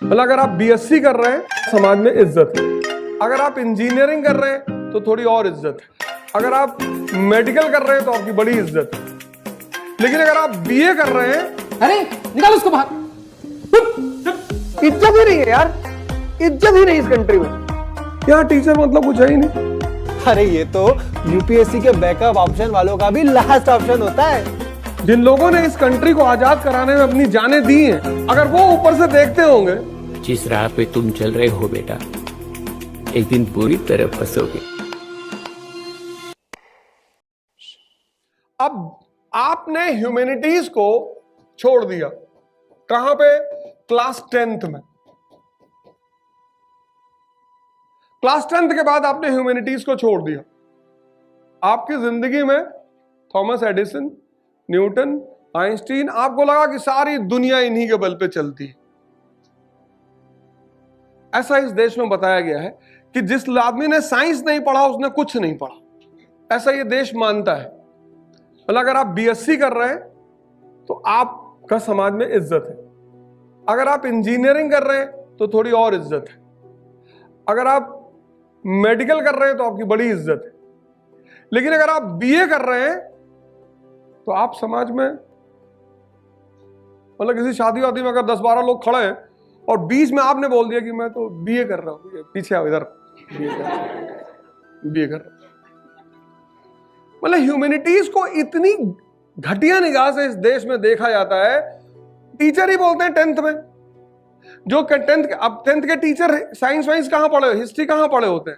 मतलब अगर आप बीएससी कर रहे हैं समाज में इज्जत है, अगर आप इंजीनियरिंग कर रहे हैं तो थोड़ी और इज्जत है, अगर आप मेडिकल कर रहे हैं तो आपकी बड़ी इज्जत है, लेकिन अगर आप बीए कर रहे हैं, अरे निकाल उसको बाहर। इज्जत ही नहीं है यार, इज्जत ही नहीं इस कंट्री में। यहाँ टीचर मतलब कुछ है ही नहीं। अरे ये तो यूपीएससी के बैकअप ऑप्शन वालों का भी लास्ट ऑप्शन होता है। जिन लोगों ने इस कंट्री को आजाद कराने में अपनी जानें दी हैं, अगर वो ऊपर से देखते होंगे, जिस राह पे तुम चल रहे हो बेटा, एक दिन पूरी तरह फंसोगे। अब आपने ह्यूमैनिटीज को छोड़ दिया। कहां पे? क्लास 10th में। क्लास 10th के बाद आपने ह्यूमैनिटीज को छोड़ दिया। आपकी जिंदगी में थॉमस एडिसन, न्यूटन, आइंस्टीन, आपको लगा कि सारी दुनिया इन्हीं के बल पे चलती है। ऐसा इस देश में बताया गया है कि जिस आदमी ने साइंस नहीं पढ़ा उसने कुछ नहीं पढ़ा, ऐसा ये देश मानता है। मतलब अगर आप बीएससी कर रहे हैं तो आपका समाज में इज्जत है, अगर आप इंजीनियरिंग कर रहे हैं तो थोड़ी और इज्जत है, अगर आप मेडिकल कर रहे हैं तो आपकी बड़ी इज्जत है, लेकिन अगर आप बीए कर रहे हैं तो आप समाज में, मतलब किसी शादी वादी में अगर 10-12 लोग खड़े हैं और बीच में आपने बोल दिया कि मैं तो बीए कर रहा हूं, पीछे आओ इधर, बीए कर रहा हूं। मतलब ह्यूमैनिटीज को इतनी घटिया निगाह से इस देश में देखा जाता है। टीचर ही बोलते हैं 10th में, जो 10th के टीचर साइंस वाइंस कहां पढ़े, हिस्ट्री कहां पढ़े होते हैं,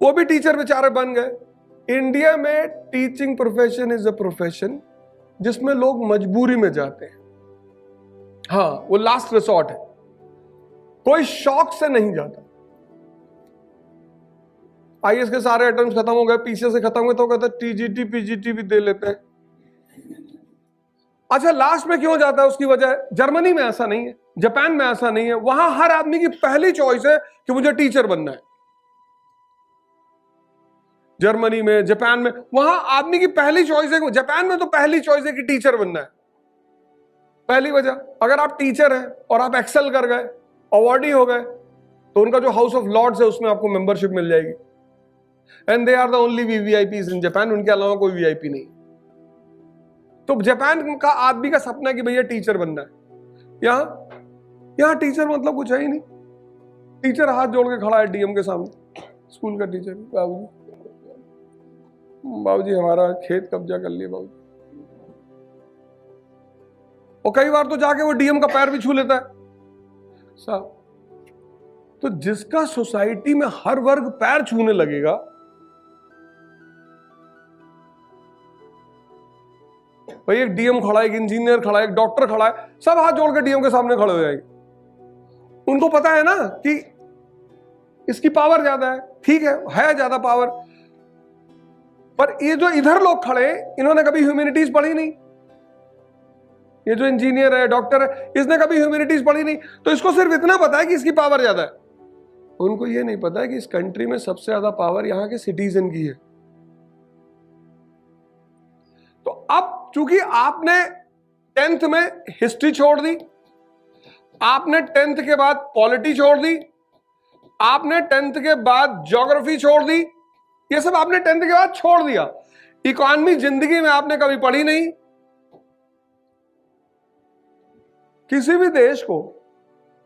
वो भी टीचर बेचारे बन गए। इंडिया में teaching profession is a profession जिसमें लोग मजबूरी में जाते हैं। हाँ, वो लास्ट रिसोर्ट है, कोई शौक से नहीं जाता। आईएएस के सारे अटेम्प्ट खत्म हो गए, पीसीएस से खत्म हुए तो कहते टीजीटी पीजीटी भी दे लेते हैं। अच्छा, लास्ट में क्यों जाता है? उसकी वजह, जर्मनी में ऐसा नहीं है, जापान में ऐसा नहीं है। वहां हर आदमी की पहली चॉइस है कि मुझे टीचर बनना है। जर्मनी में, जापान में, वहां आदमी की पहली चॉइस है, जापान में तो पहली चॉइस है कि टीचर बनना है। पहली वजह, अगर आप टीचर हैं और आप एक्सेल कर गए, अवार्डी हो गए, तो उनका जो हाउस ऑफ लॉर्ड्स है उसमें आपको मेंबरशिप मिल जाएगी। And they are the only VVIPs in Japan, उनके अलावा कोई वीआईपी नहीं। तो जापान का आदमी का सपना है कि भैया टीचर बनना है। यहां टीचर मतलब कुछ है ही नहीं। टीचर हाथ जोड़ के खड़ा है डीएम के सामने, स्कूल का टीचर, बाबूजी हमारा खेत कब्जा कर लिया बाबूजी। और कई बार तो जाके वो डीएम का पैर भी छू लेता है साहब। तो जिसका सोसाइटी में हर वर्ग पैर छूने लगेगा, भाई एक डीएम खड़ा है, एक इंजीनियर खड़ा है, एक डॉक्टर खड़ा है, सब हाथ जोड़ के डीएम के सामने खड़े हो जाएंगे। उनको पता है ना कि इसकी पावर ज्यादा है, ठीक है ज्यादा पावर, पर ये जो इधर लोग खड़े, इन्होंने कभी ह्यूमैनिटीज पढ़ी नहीं। ये जो इंजीनियर है, डॉक्टर है, इसने कभी ह्यूमैनिटीज पढ़ी नहीं, तो इसको सिर्फ इतना पता है कि इसकी पावर ज्यादा है। उनको ये नहीं पता है कि इस कंट्री में सबसे ज्यादा पावर यहाँ के सिटीजन की है। तो अब चूंकि आपने 10th में हिस्ट्री छोड़ दी, आपने 10th के बाद पॉलिटी छोड़ दी, आपने 10th के बाद ज्योग्राफी छोड़ दी, ये सब आपने 10th के बाद छोड़ दिया। इकोनॉमी जिंदगी में आपने कभी पढ़ी नहीं। किसी भी देश को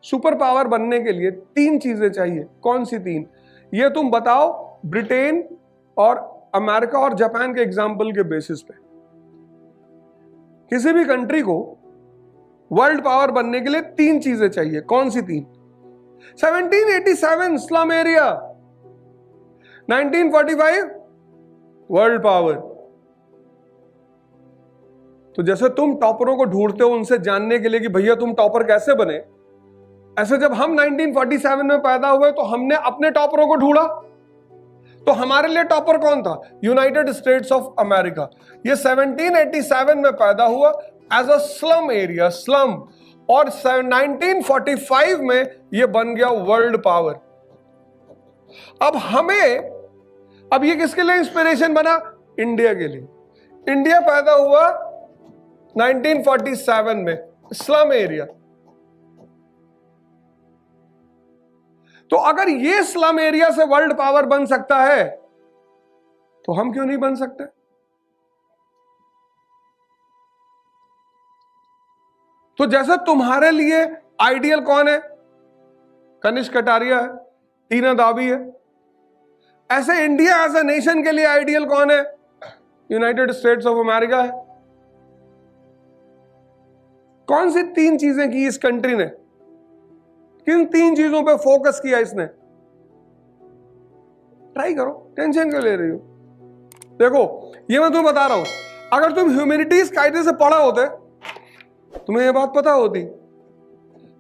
सुपर पावर बनने के लिए 3 चीजें चाहिए। कौन सी 3? ये तुम बताओ ब्रिटेन और अमेरिका और जापान के एग्जाम्पल के बेसिस पे। किसी भी कंट्री को वर्ल्ड पावर बनने के लिए 3 चीजें चाहिए। कौन सी 3? 1787 स्लम एरिया, 1945 वर्ल्ड पावर। तो जैसे तुम टॉपरों को ढूंढते हो उनसे जानने के लिए कि भैया तुम टॉपर कैसे बने, ऐसे जब हम 1947 में पैदा हुए तो हमने अपने टॉपरों को ढूंढा। तो हमारे लिए टॉपर कौन था? United States of America. ये 1787 में पैदा हुआ as a slum area, slum, और 1945 में ये बन गया वर्ल्ड पावर। अब ये किसके लिए इंस्पिरेशन बना? इंडिया के लिए। इंडिया पैदा हुआ 1947 में, स्लम एरिया। तो अगर ये स्लम एरिया से वर्ल्ड पावर बन सकता है तो हम क्यों नहीं बन सकते? तो जैसे तुम्हारे लिए आइडियल कौन है? कनिष्क कटारिया है, टीना दावी है। ऐसे इंडिया एज ए नेशन के लिए आइडियल कौन है? यूनाइटेड स्टेट्स ऑफ अमेरिका है। कौन सी 3 चीजें की इस कंट्री ने? किन 3 चीजों पे फोकस किया इसने? ट्राई करो, टेंशन क्यों ले रही हो? देखो, ये मैं तुम्हें बता रहा हूं, अगर तुम ह्यूमैनिटीज कायदे से पढ़ा होते तुम्हें ये बात पता होती।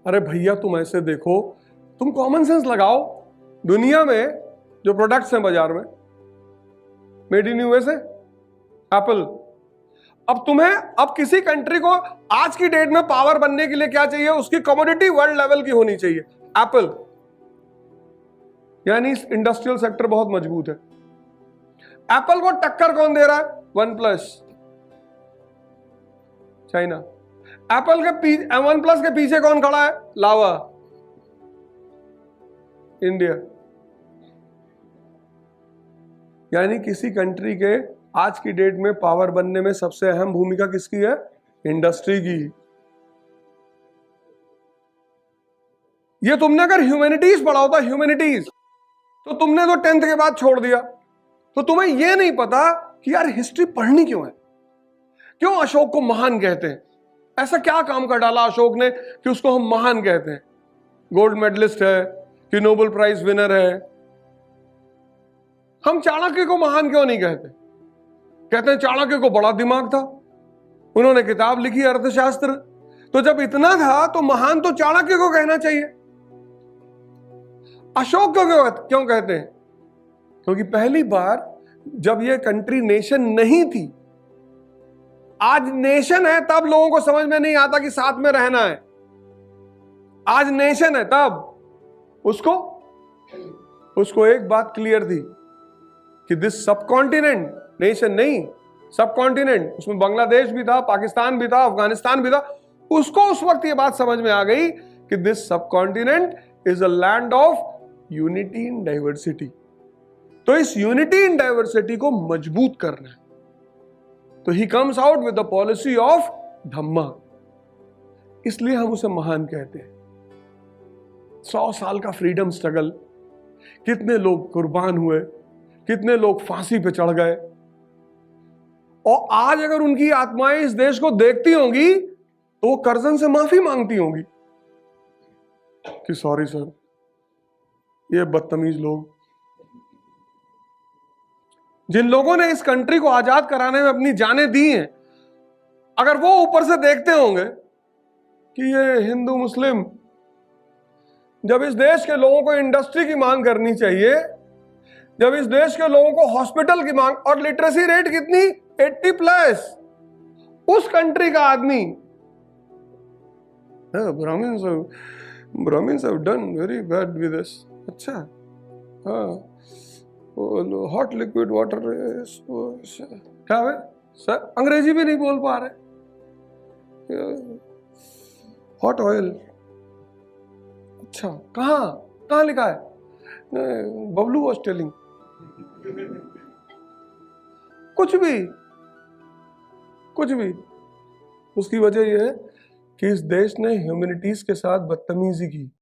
अरे भैया, तुम ऐसे देखो, तुम कॉमन सेंस लगाओ। दुनिया में जो प्रोडक्ट्स हैं बाजार में, मेड इन यूएसए, एप्पल। अब किसी कंट्री को आज की डेट में पावर बनने के लिए क्या चाहिए? उसकी कमोडिटी वर्ल्ड लेवल की होनी चाहिए, एप्पल। यानी इंडस्ट्रियल सेक्टर बहुत मजबूत है। एप्पल को टक्कर कौन दे रहा है? One plus, China. एप्पल के वन प्लस के पीछे कौन खड़ा है? लावा, इंडिया। यानी किसी कंट्री के आज की डेट में पावर बनने में सबसे अहम भूमिका किसकी है? इंडस्ट्री की। ये तुमने अगर ह्यूमैनिटीज पढ़ा होता, ह्यूमैनिटीज, तो तुमने तो 10th के बाद छोड़ दिया। तो तुम्हें यह नहीं पता कि यार हिस्ट्री पढ़नी क्यों है, क्यों अशोक को महान कहते हैं। ऐसा क्या काम कर डाला अशोक ने कि उसको हम महान कहते हैं? गोल्ड मेडलिस्ट है कि नोबेल प्राइज विनर है। हम चाणक्य को महान क्यों नहीं कहते? कहते हैं चाणक्य को बड़ा दिमाग था, उन्होंने किताब लिखी अर्थशास्त्र। तो जब इतना था तो महान तो चाणक्य को कहना चाहिए। अशोक को क्यों कहते हैं? क्योंकि पहली बार जब यह कंट्री नेशन नहीं थी, आज नेशन है, तब लोगों को समझ में नहीं आता कि साथ में रहना है। आज नेशन है तब उसको एक बात क्लियर थी कि दिस सब कॉन्टिनेंट, नेशन नहीं, सब कॉन्टिनेंट, उसमें बांग्लादेश भी था, पाकिस्तान भी था, अफगानिस्तान भी था। उसको उस वक्त ये बात समझ में आ गई कि दिस सब continent is a land of unity in diversity. तो इस यूनिटी इन डाइवर्सिटी को मजबूत करना है। तो he comes out with the policy of dhamma. इसलिए हम उसे महान कहते हैं। 100 साल का फ्रीडम स्ट्रगल, कितने लोग कुर्बान हुए, कितने लोग फांसी पे चढ़ गए। और आज अगर उनकी आत्माएं इस देश को देखती होंगी तो वो कर्जन से माफी मांगती होंगी कि सॉरी सर, ये बदतमीज लोग, जिन लोगों ने इस कंट्री को आजाद कराने में अपनी जानें दी हैं, अगर वो ऊपर से देखते होंगे कि ये हिंदू मुस्लिम, जब इस देश के लोगों को इंडस्ट्री की मांग करनी चाहिए, जब इस देश के लोगों को हॉस्पिटल की मांग, और लिटरेसी रेट कितनी 80+, उस कंट्री का आदमी, Brahmins have done very bad with this. अच्छा, हाँ, हॉट लिक्विड वाटर क्या है सर? अंग्रेजी भी नहीं बोल पा रहे। हॉट ऑयल, अच्छा, कहाँ लिखा है? Bablu was telling. कुछ भी। उसकी वजह यह है कि इस देश ने ह्यूमैनिटीज के साथ बदतमीजी की।